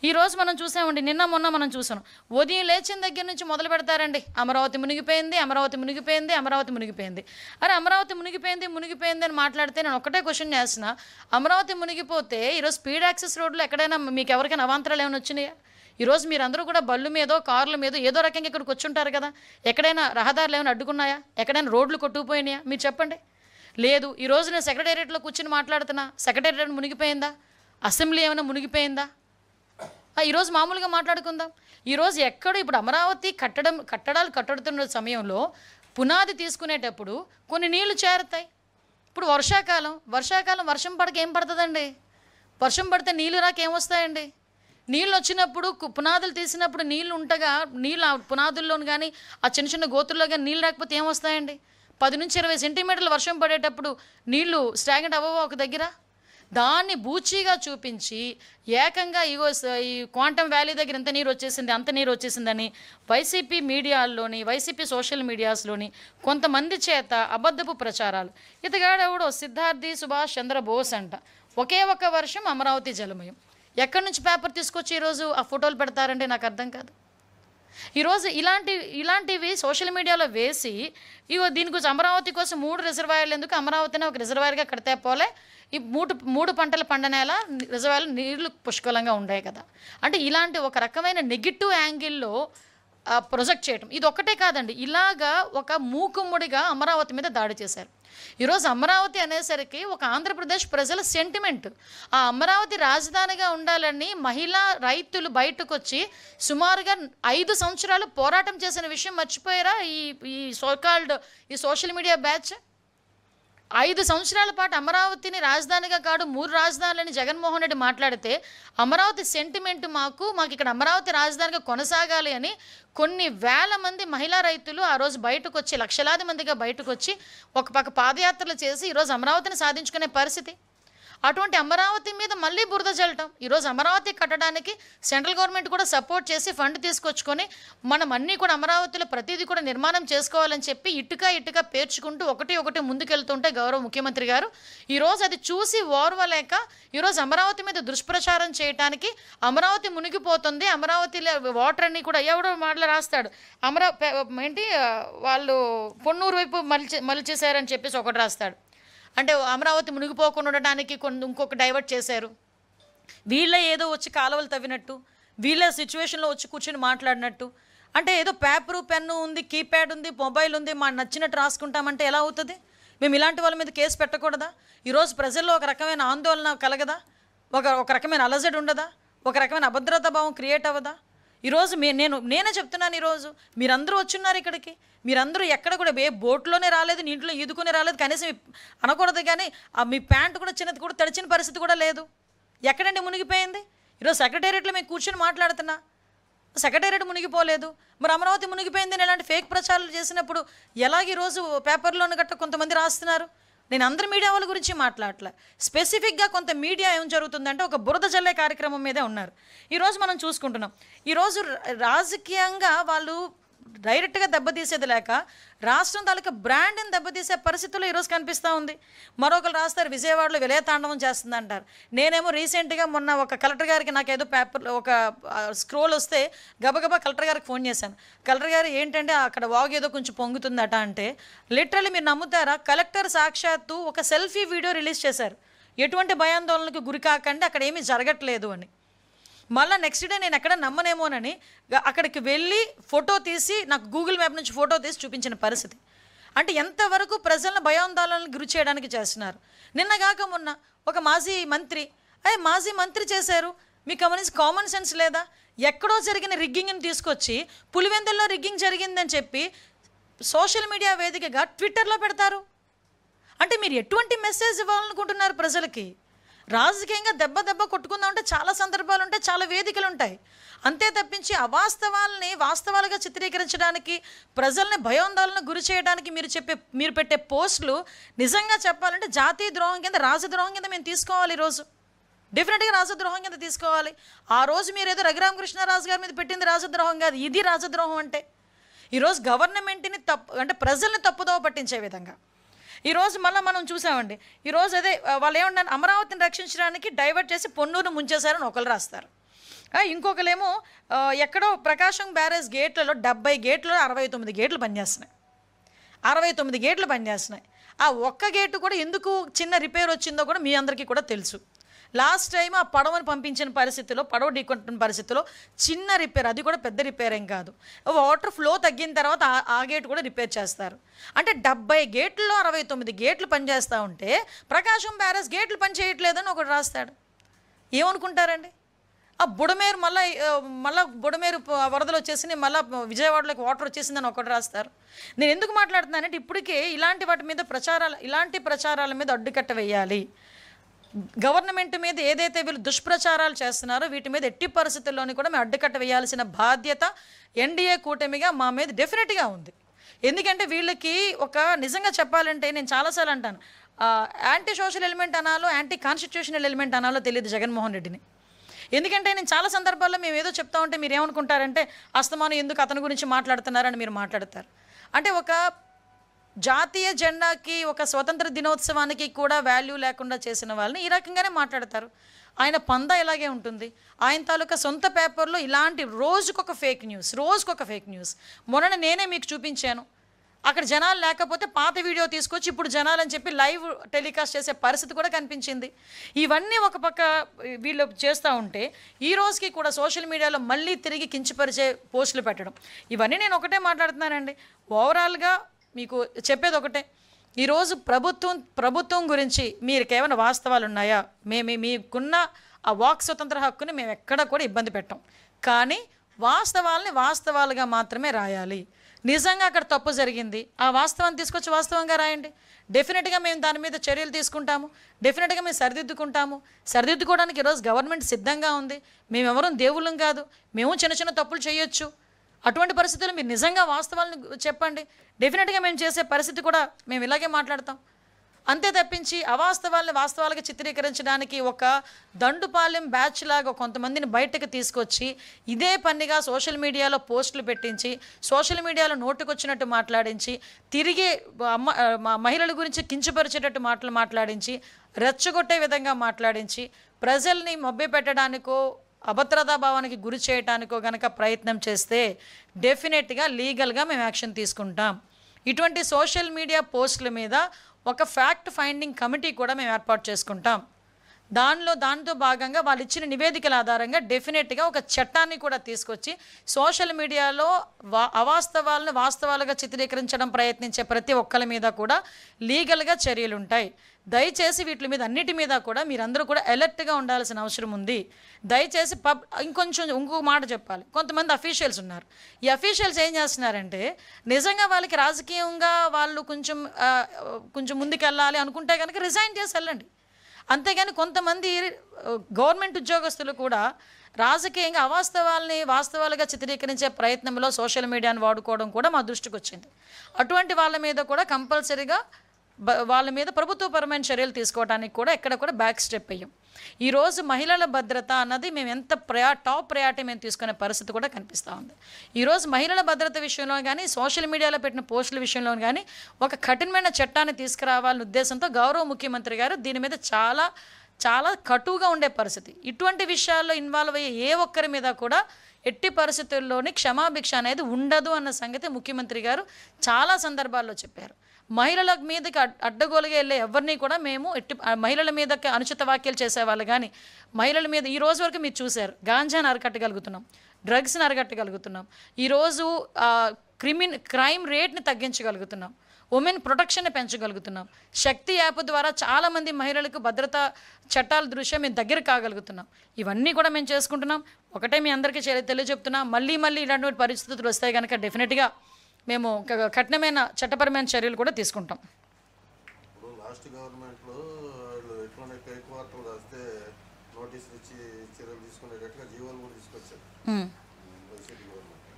ఈరోజు మనం చూసామండి, నిన్న మొన్న మనం చూసాం. ఉదయం లేచిన దగ్గర నుంచి మొదలు పెడతారండి, అమరావతి మునిగిపోయింది, అమరావతి మునిగిపోయింది, అమరావతి మునిగిపోయింది. అరే అమరావతి మునిగిపోయింది మునిగిపోయింది అని మాట్లాడితే నేను ఒకటే క్వశ్చన్ చేస్తున్నా. అమరావతి మునిగిపోతే ఈరోజు స్పీడ్ యాక్సెస్ రోడ్లు ఎక్కడైనా మీకు ఎవరికైనా అవాంతరాలు ఏమైనా వచ్చినాయా? ఈరోజు మీరందరూ కూడా బళ్ళు మీదో కార్ల మీదో ఏదో రకంగా ఇక్కడికి వచ్చుంటారు కదా. ఎక్కడైనా రహదారులు ఏమైనా అడ్డుకున్నాయా? ఎక్కడైనా రోడ్లు కొట్టుకుపోయినాయా? మీరు చెప్పండి. లేదు. ఈరోజు నేను సెక్రటేరియట్లో కూర్చుని మాట్లాడుతున్నా, సెక్రటేరియట్ మునిగిపోయిందా? అసెంబ్లీ ఏమైనా మునిగిపోయిందా? ఈరోజు మామూలుగా మాట్లాడుకుందాం. ఈరోజు ఎక్కడ ఇప్పుడు అమరావతి కట్టడాలు కట్టుతున్న సమయంలో పునాది తీసుకునేటప్పుడు కొన్ని నీళ్లు చేరుతాయి. ఇప్పుడు వర్షాకాలం వర్షం పడక ఏం పడుతుందండి? వర్షం పడితే నీళ్ళు రాక ఏమొస్తాయండి? నీళ్ళు వచ్చినప్పుడు పునాదులు తీసినప్పుడు నీళ్ళు ఉంటగా నీళ్ళు ఆ పునాదుల్లోని కానీ ఆ చిన్న చిన్న గోతుల్లో కానీ నీళ్ళు రాకపోతే ఏమొస్తాయండి? 10 నుంచి 20 సెంటీమీటర్లు వర్షం పడేటప్పుడు నీళ్లు స్టాగ్నెంట్ అవ్వవా ఒక దగ్గర? దాన్ని బూచీగా చూపించి ఏకంగా ఈ క్వాంటమ్ వ్యాలీ దగ్గర ఇంత నీరు వచ్చేసింది అంత నీరు వచ్చేసిందని వైసీపీ మీడియాల్లోని వైసీపీ సోషల్ మీడియాస్లోని కొంతమంది చేత అబద్ధపు ప్రచారాలు. ఇతగాడెవడో సిద్ధార్థి సుభాష్ చంద్రబోస్ అంట, ఒకే ఒక్క వర్షం అమరావతి జలమయం. ఎక్కడి నుంచి పేపర్ తీసుకొచ్చి ఈరోజు ఆ ఫోటోలు పెడతారంటే నాకు అర్థం కాదు. ఈరోజు ఇలాంటివి సోషల్ మీడియాలో వేసి దీని గురించి అమరావతి కోసం 3 రిజర్వాయర్లు ఎందుకు, అమరావతిని ఒక రిజర్వాయర్గా కడితే పోలే, ఈ మూడు పంటల పండనేలా రిజర్వాయర్లు నీళ్లు పుష్కలంగా ఉండే కదా. అంటే ఇలాంటి ఒక రకమైన నెగిటివ్ యాంగిల్లో ప్రొజెక్ట్ చేయటం ఇది ఒక్కటే కాదండి. ఇలాగా ఒక మూకుమ్ముడిగా అమరావతి మీద దాడి చేశారు. ఈరోజు అమరావతి అనేసరికి ఒక ఆంధ్రప్రదేశ్ ప్రజల సెంటిమెంట్. ఆ అమరావతి రాజధానిగా ఉండాలని మహిళా రైతులు బయటకు వచ్చి సుమారుగా 5 సంవత్సరాలు పోరాటం చేసిన విషయం మర్చిపోయారా ఈ సోషల్ మీడియా బ్యాచ్? 5 సంవత్సరాల పాటు అమరావతిని రాజధానిగా కాదు 3 రాజధానులని జగన్మోహన్ రెడ్డి మాట్లాడితే అమరావతి సెంటిమెంట్ మాకు ఇక్కడ అమరావతి రాజధానిగా కొనసాగాలి అని కొన్ని వేల మంది మహిళా రైతులు ఆ రోజు బయటకు వచ్చి లక్షలాది మందిగా బయటకు వచ్చి ఒక పక్క పాదయాత్రలు చేసి ఈరోజు అమరావతిని సాధించుకునే పరిస్థితి. అటువంటి అమరావతి మీద మళ్ళీ బురద చల్లటం. ఈరోజు అమరావతి కట్టడానికి సెంట్రల్ గవర్నమెంట్ కూడా సపోర్ట్ చేసి ఫండ్ తీసుకొచ్చుకొని మనం అన్నీ కూడా అమరావతిలో ప్రతిదీ కూడా నిర్మాణం చేసుకోవాలని చెప్పి ఇటుక పేర్చుకుంటూ ఒకటి ముందుకెళ్తుంటే గౌరవ ముఖ్యమంత్రి గారు ఈరోజు అది చూసి ఓర్వలేక ఈరోజు అమరావతి మీద దుష్ప్రచారం చేయడానికి అమరావతి మునిగిపోతుంది, అమరావతిలో వాటర్ అన్నీ కూడా ఎవడో మాటలు రాస్తాడు, వాళ్ళు పొన్నూరు వైపు మలిచేశారని చెప్పేసి ఒకటి రాస్తాడు. అంటే అమరావతి మునిగిపోకుండా ఉండడానికి ఇంకొక డైవర్ట్ చేశారు. వీళ్ళే ఏదో వచ్చి కాలువలు తవ్వినట్టు, వీళ్ళే సిచ్యువేషన్లో వచ్చి కూర్చొని మాట్లాడినట్టు, అంటే ఏదో పేపరు పెన్ను ఉంది, కీప్యాడ్ ఉంది, మొబైల్ ఉంది, మా నచ్చినట్టు రాసుకుంటామంటే ఎలా అవుతుంది? మేము ఇలాంటి వాళ్ళ మీద కేసు పెట్టకూడదా? ఈరోజు ప్రజల్లో ఒక రకమైన ఆందోళన కలగదా? ఒక రకమైన అలజడి ఉండదా? ఒక రకమైన అభద్రతా భావం క్రియేట్ అవ్వదా? ఈరోజు నేనే చెప్తున్నాను, ఈరోజు మీరందరూ వచ్చున్నారు ఇక్కడికి, మీరందరూ ఎక్కడ కూడా బోట్లోనే రాలేదు, నీటిలో ఈదుకునే రాలేదు, కనీసం అనకూడదు కానీ మీ ప్యాంటు కూడా చిన్నది కూడా తడిచిన పరిస్థితి కూడా లేదు. ఎక్కడండి మునిగిపోయింది? ఈరోజు సెక్రటేరియట్లో మేము కూర్చొని మాట్లాడుతున్నా, సెక్రటేరియట్ మునిగిపోలేదు, మరి అమరావతి మునిగిపోయింది అని ఇలాంటి ఫేక్ ప్రచారాలు చేసినప్పుడు ఎలాగ ఈరోజు పేపర్లోని గట్ట కొంతమంది రాస్తున్నారు? నేను అందరి మీడియా వాళ్ళ గురించి మాట్లాడలే, స్పెసిఫిక్గా కొంత మీడియా ఏం జరుగుతుందంటే ఒక బురద జల్లే కార్యక్రమం మీదే ఉన్నారు. ఈరోజు మనం చూసుకుంటున్నాం, ఈరోజు రాజకీయంగా వాళ్ళు డైరెక్ట్గా దెబ్బతీసేది లేక రాష్ట్రం తాలూకా బ్రాండ్ని దెబ్బతీసే పరిస్థితుల్లో ఈరోజు కనిపిస్తూ ఉంది. మరొకరు రాస్తారు విజయవాడలో విలయతాండవం చేస్తుంది అంటారు. నేనేమో రీసెంట్గా మొన్న ఒక కలెక్టర్ గారికి నాకేదో పేపర్లో ఒక స్క్రోల్ వస్తే గబగబా కలెక్టర్ గారికి ఫోన్ చేశాను. కలెక్టర్ గారు ఏంటంటే అక్కడ వాగు ఏదో కొంచెం పొంగుతుందట అంటే, లిటరల్లీ మీరు నమ్ముతారా, కలెక్టర్ సాక్షాత్తు ఒక సెల్ఫీ వీడియో రిలీజ్ చేశారు, ఎటువంటి భయాందోళనకు గురి కాకండి అక్కడ ఏమీ జరగట్లేదు అని. మళ్ళీ నెక్స్ట్ డే నేను ఎక్కడ నమ్మనేమోనని అక్కడికి వెళ్ళి ఫోటో తీసి నాకు గూగుల్ మ్యాప్ నుంచి ఫోటో తీసి చూపించిన పరిస్థితి. అంటే ఎంతవరకు ప్రజలను భయాందోళనకు గురి చేయడానికి చేస్తున్నారు. నిన్నగాక మొన్న ఒక మాజీ మంత్రి చేశారు, మీకు గమనించి కామన్ సెన్స్ లేదా? ఎక్కడో జరిగిన రిగ్గింగ్ని తీసుకొచ్చి పులివెందుల్లో రిగ్గింగ్ జరిగిందని చెప్పి సోషల్ మీడియా వేదికగా ట్విట్టర్లో పెడతారు. అంటే మీరు ఎటువంటి మెసేజ్ ఇవ్వాలనుకుంటున్నారు ప్రజలకి? రాజకీయంగా దెబ్బ కొట్టుకుందామంటే చాలా సందర్భాలు ఉంటాయి, చాలా వేదికలు ఉంటాయి. అంతే తప్పించి అవాస్తవాలని వాస్తవాలుగా చిత్రీకరించడానికి, ప్రజల్ని భయాందోళనకు గురి చేయడానికి మీరు పెట్టే పోస్టులు నిజంగా చెప్పాలంటే జాతీయ ద్రోహం కింద, రాజద్రోహం కింద మేము తీసుకోవాలి. ఈరోజు డెఫినెట్గా రాజద్రోహం కింద తీసుకోవాలి. ఆ రోజు మీరు ఏదో రఘురామకృష్ణరాజు గారి మీద పెట్టింది రాజద్రోహం కాదు, ఇది రాజద్రోహం. అంటే ఈరోజు గవర్నమెంట్ని అంటే ప్రజల్ని తప్పుదోవ పట్టించే విధంగా ఈరోజు మళ్ళీ మనం చూసామండి. ఈరోజు అదే వాళ్ళు ఏమన్నారు, అమరావతిని రక్షించడానికి డైవర్ట్ చేసి పొన్నూరును ముంచేశారని ఒకరు రాస్తారు. ఇంకొకలేమో ఎక్కడో ప్రకాశం బ్యారేజ్ గేట్లలో 70 గేట్లు 69 గేట్లు పనిచేస్తున్నాయి. 69 గేట్లు పనిచేస్తున్నాయి. ఆ ఒక్క గేటు కూడా ఎందుకు చిన్న రిపేర్ వచ్చిందో కూడా మీ అందరికీ కూడా తెలుసు. లాస్ట్ టైం ఆ పడవను పంపించిన పరిస్థితిలో, పడవ ఢీకొట్టిన పరిస్థితిలో చిన్న రిపేర్, అది కూడా పెద్ద రిపేర్ ఏం కాదు, వాటర్ ఫ్లో తగ్గిన తర్వాత ఆ గేట్ కూడా రిపేర్ చేస్తారు. అంటే 70 గేట్లలో 69 గేట్లు పనిచేస్తూ ఉంటే ప్రకాశం బ్యారేజ్ గేట్లు పని చేయట్లేదని ఒకటి రాస్తాడు. ఏమనుకుంటారండి? ఆ బుడమేరు మళ్ళీ బుడమేరు వరదలు వచ్చేసి మళ్ళీ విజయవాడలోకి వాటర్ వచ్చేసిందని ఒకటి రాస్తారు. నేను ఎందుకు మాట్లాడుతున్నానంటే ఇప్పటికే ఇలాంటి వాటి మీద ఇలాంటి ప్రచారాల మీద అడ్డుకట్ట వేయాలి. గవర్నమెంట్ మీద ఏదైతే వీళ్ళు దుష్ప్రచారాలు చేస్తున్నారో వీటి మీద ఎట్టి పరిస్థితుల్లోని కూడా మేము అడ్డుకట్ట వేయాల్సిన బాధ్యత ఎన్డీఏ కూటమిగా మా మీద డెఫినెట్గా ఉంది. ఎందుకంటే వీళ్ళకి నిజంగా చెప్పాలంటే నేను చాలాసార్లు అంటాను, యాంటీ సోషల్ ఎలిమెంట్ అనాలో యాంటీ కాన్స్టిట్యూషనల్ ఎలిమెంట్ అనాలో తెలియదు జగన్మోహన్ రెడ్డిని. ఎందుకంటే నేను చాలా సందర్భాల్లో మేము ఏదో చెప్తా ఉంటే మీరు ఏమనుకుంటారంటే అస్తమానం ఎందుకు అతని గురించి మాట్లాడుతున్నారని మీరు మాట్లాడతారు. అంటే ఒక జాతీయ జెండాకి, ఒక స్వతంత్ర దినోత్సవానికి కూడా వాల్యూ లేకుండా చేసిన వాళ్ళని ఈ రకంగానే మాట్లాడతారు. ఆయన పందా ఇలాగే ఉంటుంది. ఆయన తాలూకా సొంత పేపర్లో ఇలాంటి రోజుకొక ఫేక్ న్యూస్. మొన్న నేనే మీకు చూపించాను. అక్కడ జనాలు లేకపోతే పాత వీడియో తీసుకొచ్చి ఇప్పుడు జనాలని చెప్పి లైవ్ టెలికాస్ట్ చేసే పరిస్థితి కూడా కనిపించింది. ఇవన్నీ ఒక పక్క వీళ్ళు చేస్తూ ఉంటే ఈ రోజుకి కూడా సోషల్ మీడియాలో మళ్ళీ తిరిగి కించపరిచే పోస్టులు పెట్టడం, ఇవన్నీ నేను ఒకటే మాట్లాడుతున్నానండి. ఓవరాల్గా మీకు చెప్పేది ఒకటే, ఈరోజు ప్రభుత్వం గురించి మీకు ఏమైనా వాస్తవాలు ఉన్నాయా? మీకున్న ఆ వాక్ స్వతంత్ర హక్కుని మేము ఎక్కడ కూడా ఇబ్బంది పెట్టాం. కానీ వాస్తవాలుగా మాత్రమే రాయాలి. నిజంగా అక్కడ తప్పు జరిగింది, ఆ వాస్తవాన్ని తీసుకొచ్చి వాస్తవంగా రాయండి. డెఫినెట్గా మేము దాని మీద చర్యలు తీసుకుంటాము. డెఫినెట్గా మేము సరిదిద్దుకోవడానికి ఈరోజు గవర్నమెంట్ సిద్ధంగా ఉంది. మేమెవరూ దేవుళ్ళం కాదు, మేము చిన్న తప్పులు చేయొచ్చు. అటువంటి పరిస్థితుల్లో మీరు నిజంగా వాస్తవాలను చెప్పండి. డెఫినెట్గా మేము చేసే పరిస్థితి కూడా మేము ఇలాగే మాట్లాడతాం. అంతే తప్పించి అవాస్తవాలను వాస్తవాలుగా చిత్రీకరించడానికి ఒక దండుపాలెం బ్యాచ్ లాగా కొంతమందిని బయటకు తీసుకొచ్చి ఇదే పనిగా సోషల్ మీడియాలో పోస్టులు పెట్టించి, సోషల్ మీడియాలో నోటుకొచ్చినట్టు మాట్లాడించి, తిరిగి మహిళల గురించి కించపరిచేటట్టు మాట్లాడించి, రెచ్చగొట్టే విధంగా మాట్లాడించి, ప్రజల్ని మభ్యపెట్టడానికో అభద్రతా భావానికి గురి చేయడానికో గనక ప్రయత్నం చేస్తే డెఫినెట్గా లీగల్గా మేము యాక్షన్ తీసుకుంటాం. ఇటువంటి సోషల్ మీడియా పోస్టుల మీద ఒక ఫ్యాక్ట్ ఫైండింగ్ కమిటీ కూడా మేము ఏర్పాటు చేసుకుంటాం. దాంతో భాగంగా వాళ్ళు ఇచ్చిన నివేదికల ఆధారంగా డెఫినెట్గా ఒక చట్టాన్ని కూడా తీసుకొచ్చి సోషల్ మీడియాలో అవాస్తవాలను వాస్తవాలుగా చిత్రీకరించడం ప్రయత్నించే ప్రతి ఒక్కరి మీద కూడా లీగల్గా చర్యలు ఉంటాయి. దయచేసి వీటి మీద అన్నిటి మీద కూడా మీరందరూ కూడా అలర్ట్గా ఉండాల్సిన అవసరం ఉంది. దయచేసి ఇంకో మాట చెప్పాలి. కొంతమంది అఫీషియల్స్ ఉన్నారు. ఈ అఫీషియల్స్ ఏం చేస్తున్నారంటే నిజంగా వాళ్ళకి రాజకీయంగా వాళ్ళు కొంచెం ముందుకెళ్ళాలి అనుకుంటే కనుక రిజైన్ చేసి వెళ్ళండి. అంతేగాని కొంతమంది గవర్నమెంట్ ఉద్యోగస్తులు కూడా రాజకీయంగా అవాస్తవాల్ని వాస్తవాలుగా చిత్రీకరించే ప్రయత్నంలో సోషల్ మీడియాను వాడుకోవడం కూడా మా దృష్టికి వచ్చింది. అటువంటి వాళ్ళ మీద కూడా కంపల్సరీగా వాళ్ళ మీద ప్రభుత్వపరమైన చర్యలు తీసుకోవడానికి కూడా ఎక్కడ కూడా బ్యాక్ స్టెప్ అయ్యాం. ఈరోజు మహిళల భద్రత అన్నది మేము ఎంత టాప్ ప్రయారిటీ మేము తీసుకునే పరిస్థితి కూడా కనిపిస్తూ ఉంది. ఈరోజు మహిళల భద్రత విషయంలో కానీ సోషల్ మీడియాలో పెట్టిన పోస్టుల విషయంలో కానీ ఒక కఠినమైన చట్టాన్ని తీసుకురావాలనే ఉద్దేశంతో గౌరవ ముఖ్యమంత్రి గారు దీని మీద చాలా చాలా కటువుగా ఉండే పరిస్థితి. ఇటువంటి విషయాల్లో ఇన్వాల్వ్ అయ్యే ఏ ఒక్కరి మీద కూడా ఎట్టి పరిస్థితుల్లోని క్షమాభిక్ష అనేది ఉండదు అన్న సంగతి ముఖ్యమంత్రి గారు చాలా సందర్భాల్లో చెప్పారు. మహిళల మీదకి అడ్డగోలుగా వెళ్ళే ఎవరిని కూడా మేము మహిళల మీదకి అనుచిత వ్యాఖ్యలు చేసేవాళ్ళు కానీ మహిళల మీద ఈ రోజు వరకు మీరు చూశారు, గాంజాని అరికట్టగలుగుతున్నాం, డ్రగ్స్ని అరికట్టగలుగుతున్నాం, ఈరోజు క్రైమ్ రేట్ని తగ్గించగలుగుతున్నాం, ఉమెన్ ప్రొటెక్షన్ని పెంచగలుగుతున్నాం, శక్తి యాప్ ద్వారా చాలామంది మహిళలకు భద్రతా చట్టాల దృష్ట్యా మేము దగ్గర కాగలుగుతున్నాం. ఇవన్నీ కూడా మేము చేసుకుంటున్నాం. ఒకటే మీ అందరికీ తెలియజెప్తున్నాం, మళ్ళీ ఇలాంటి పరిస్థితులు వస్తాయి కనుక డెఫినెట్గా మేము కఠినమైన చట్టపరమైన చర్యలు కూడా తీసుకుంటాం. లాస్ట్ గవర్నమెంట్లో ఎట్లా ఫేక్ వార్తలు రాస్తే నోటీసులు ఇచ్చి చర్యలు తీసుకునేటట్టుగా జీవోలు కూడా తీసుకొచ్చారు వైసీపీ గవర్నమెంట్.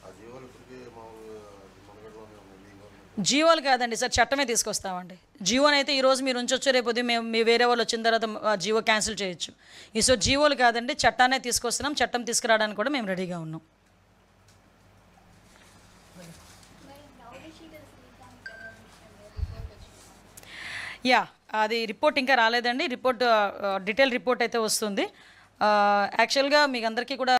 ఆ జీవోలు ఇప్పటికీ జీవోలు కాదండి సార్, చట్టమే తీసుకొస్తామండి. జీవోని అయితే ఈరోజు మీరు ఉంచొచ్చు, రేపు మేము వేరే వాళ్ళు వచ్చిన తర్వాత జీవో క్యాన్సిల్ చేయొచ్చు. సో జీవోలు కాదండి, చట్టాన్నే తీసుకొస్తున్నాం. చట్టం తీసుకురావడానికి కూడా మేము రెడీగా ఉన్నాం. అది రిపోర్ట్ ఇంకా రాలేదండి. డీటెయిల్ రిపోర్ట్ అయితే వస్తుంది. యాక్చువల్గా మీకు అందరికీ కూడా